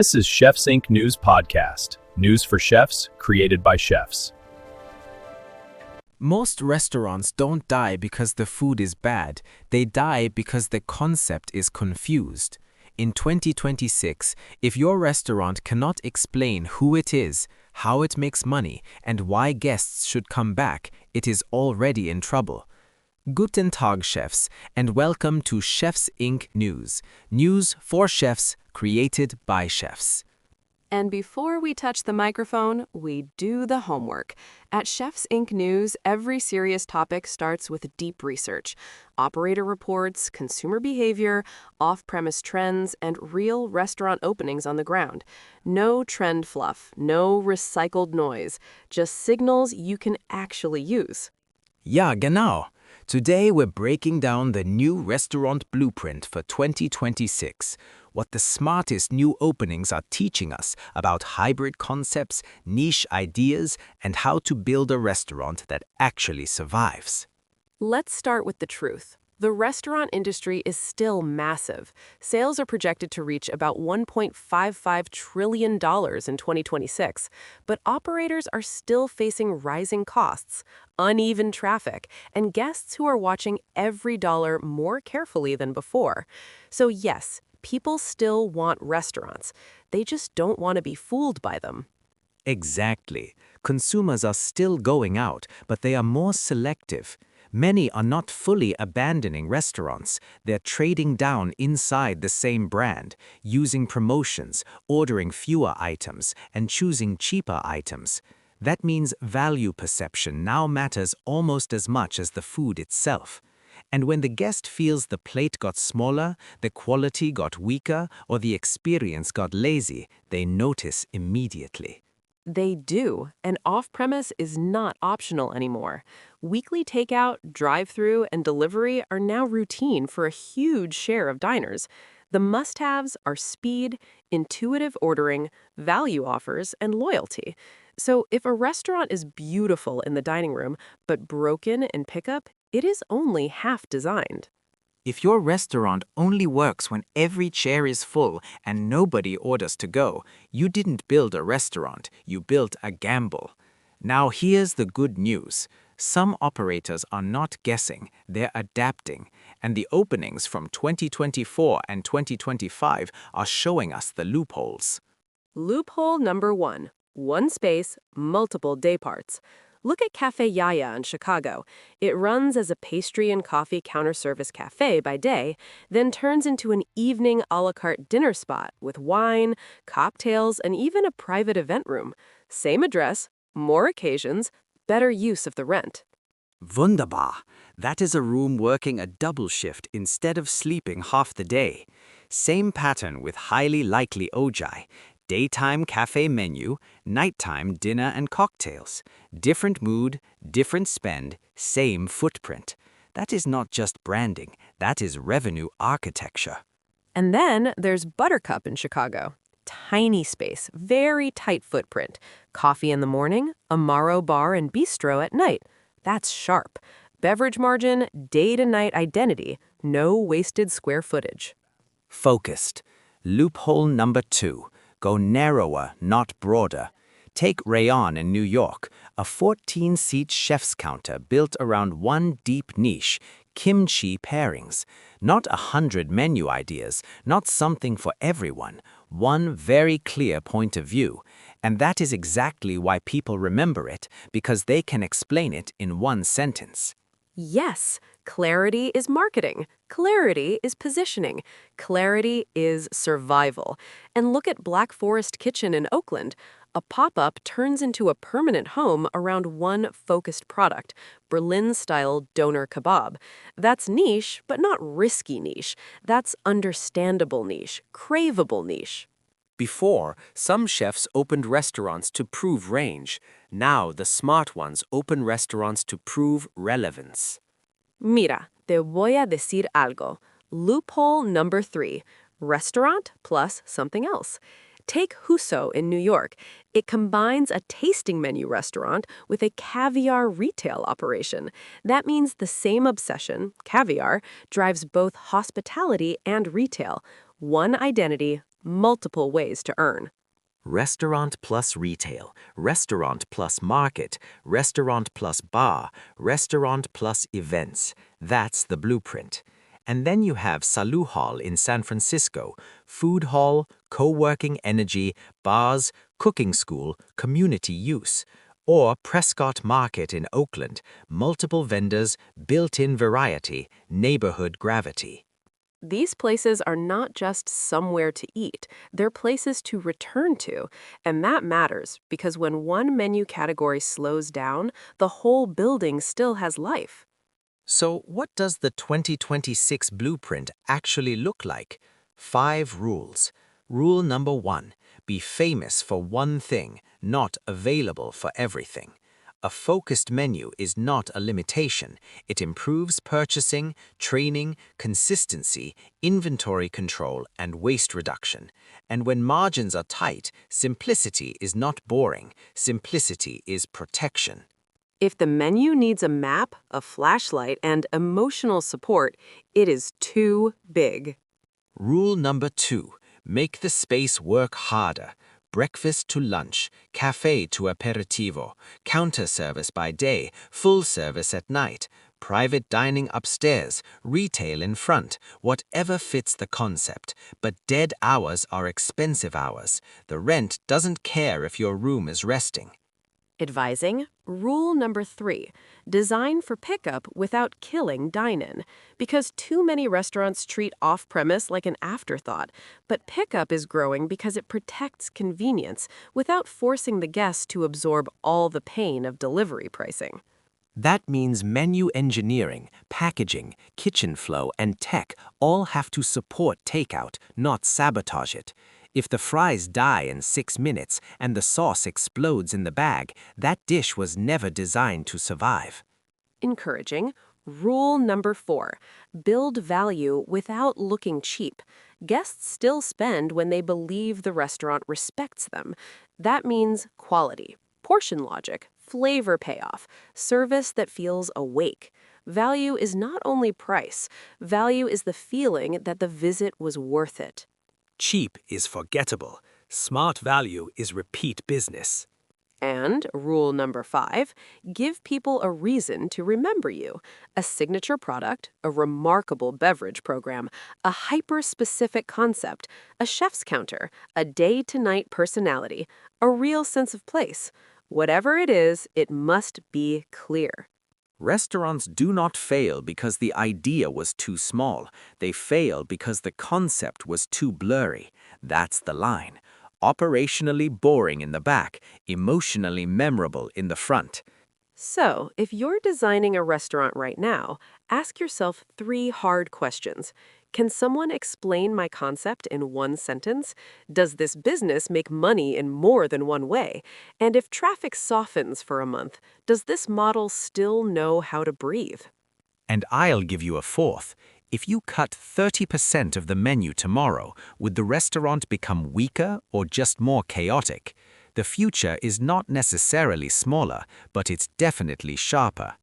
This is Chefs Inc. News Podcast. News for chefs, created by chefs. Most restaurants don't die because the food is bad. They die because the concept is confused. In 2026, if your restaurant cannot explain who it is, how it makes money, and why guests should come back, it is already in trouble. Guten Tag, chefs, and welcome to Chefs Inc. News. News for chefs, created by chefs. And before we touch the microphone, we do the homework. At Chefs Inc. News, every serious topic starts with deep research. Operator reports, consumer behavior, off-premise trends, and real restaurant openings on the ground. No trend fluff, no recycled noise, just signals you can actually use. Ja, genau. Today we're breaking down the new restaurant blueprint for 2026. What the smartest new openings are teaching us about hybrid concepts, niche ideas, and how to build a restaurant that actually survives. Let's start with the truth. The restaurant industry is still massive. Sales are projected to reach about $1.55 trillion in 2026, but operators are still facing rising costs, uneven traffic, and guests who are watching every dollar more carefully than before. So yes, people still want restaurants. They just don't want to be fooled by them. Exactly. Consumers are still going out, but they are more selective. Many are not fully abandoning restaurants. They're trading down inside the same brand, using promotions, ordering fewer items, and choosing cheaper items. That means value perception now matters almost as much as the food itself. And when the guest feels the plate got smaller, the quality got weaker, or the experience got lazy, they notice immediately. They do, and off-premise is not optional anymore. Weekly takeout, drive-through, and delivery are now routine for a huge share of diners. The must-haves are speed, intuitive ordering, value offers, and loyalty. So if a restaurant is beautiful in the dining room, but broken in pickup, it is only half designed. If your restaurant only works when every chair is full and nobody orders to go, you didn't build a restaurant, you built a gamble. Now here's the good news. Some operators are not guessing, they're adapting, and the openings from 2024 and 2025 are showing us the loopholes. Loophole number one space, multiple day parts. Look at Cafe Yaya in Chicago. It runs as a pastry and coffee counter service cafe by day, then turns into an evening a la carte dinner spot with wine, cocktails, and even a private event room. Same address, more occasions, better use of the rent. Wunderbar. That is a room working a double shift instead of sleeping half the day. Same pattern with highly likely ojai. Daytime cafe menu, nighttime dinner and cocktails. Different mood, different spend, same footprint. That is not just branding, that is revenue architecture. And then there's Buttercup in Chicago. Tiny space, very tight footprint. Coffee in the morning, Amaro bar and bistro at night. That's sharp. Beverage margin, day-to-night identity, no wasted square footage. Focused. Loophole number 2. Go narrower, not broader. Take Rayon in New York, a 14-seat chef's counter built around one deep niche, kimchi pairings. Not 100 menu ideas, not something for everyone, one very clear point of view. And that is exactly why people remember it, because they can explain it in one sentence. Yes, clarity is marketing. Clarity is positioning. Clarity is survival. And look at Black Forest Kitchen in Oakland. A pop-up turns into a permanent home around one focused product, Berlin-style doner kebab. That's niche, but not risky niche. That's understandable niche, craveable niche. Before, some chefs opened restaurants to prove range. Now, the smart ones open restaurants to prove relevance. Mira, te voy a decir algo. Loophole number 3. Restaurant plus something else. Take Huso in New York. It combines a tasting menu restaurant with a caviar retail operation. That means the same obsession, caviar, drives both hospitality and retail. One identity, multiple ways to earn. Restaurant plus retail, restaurant plus market, restaurant plus bar, restaurant plus events. That's the blueprint. And then you have Salud Hall in San Francisco, food hall, co-working energy, bars, cooking school, community use. Or Prescott Market in Oakland, multiple vendors, built-in variety, neighborhood gravity. These places are not just somewhere to eat, they're places to return to. And that matters because when one menu category slows down, the whole building still has life. So what does the 2026 blueprint actually look like? 5 rules. Rule number 1, be famous for one thing, not available for everything. A focused menu is not a limitation. It improves purchasing, training, consistency, inventory control, and waste reduction. And when margins are tight, simplicity is not boring. Simplicity is protection. If the menu needs a map, a flashlight, and emotional support, it is too big. Rule number 2, make the space work harder. Breakfast to lunch, café to aperitivo, counter service by day, full service at night, private dining upstairs, retail in front, whatever fits the concept. But dead hours are expensive hours. The rent doesn't care if your room is resting. Advising, rule number 3, design for pickup without killing dine-in. Because too many restaurants treat off-premise like an afterthought, but pickup is growing because it protects convenience without forcing the guests to absorb all the pain of delivery pricing. That means menu engineering, packaging, kitchen flow, and tech all have to support takeout, not sabotage it. If the fries die in 6 minutes and the sauce explodes in the bag, that dish was never designed to survive. Encouraging, rule number 4, build value without looking cheap. Guests still spend when they believe the restaurant respects them. That means quality, portion logic, flavor payoff, service that feels awake. Value is not only price, value is the feeling that the visit was worth it. Cheap is forgettable. Smart value is repeat business. And rule number 5, give people a reason to remember you. A signature product, a remarkable beverage program, a hyper-specific concept, a chef's counter, a day-to-night personality, a real sense of place. Whatever it is, it must be clear. Restaurants do not fail because the idea was too small. They fail because the concept was too blurry. That's the line. Operationally boring in the back, emotionally memorable in the front. So, if you're designing a restaurant right now, ask yourself 3 hard questions. Can someone explain my concept in one sentence? Does this business make money in more than one way? And if traffic softens for a month, does this model still know how to breathe? And I'll give you a 4th. If you cut 30% of the menu tomorrow, would the restaurant become weaker or just more chaotic? The future is not necessarily smaller, but it's definitely sharper.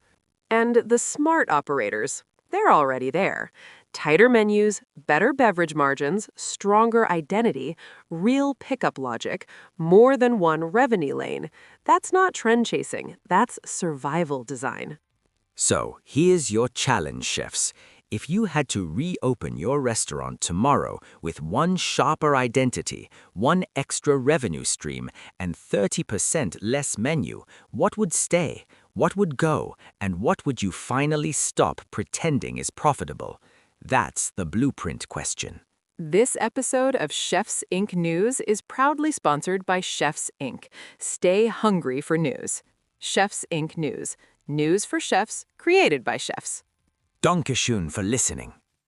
And the smart operators, they're already there. Tighter menus, better beverage margins, stronger identity, real pickup logic, more than one revenue lane. That's not trend chasing, that's survival design. So, here's your challenge, chefs. If you had to reopen your restaurant tomorrow with one sharper identity, one extra revenue stream, and 30% less menu, what would stay? What would go? And what would you finally stop pretending is profitable? That's the blueprint question. This episode of Chefs Inc. News is proudly sponsored by Chefs Inc. Stay hungry for news. Chefs Inc. News. News for chefs, created by chefs. Dankeschön for listening.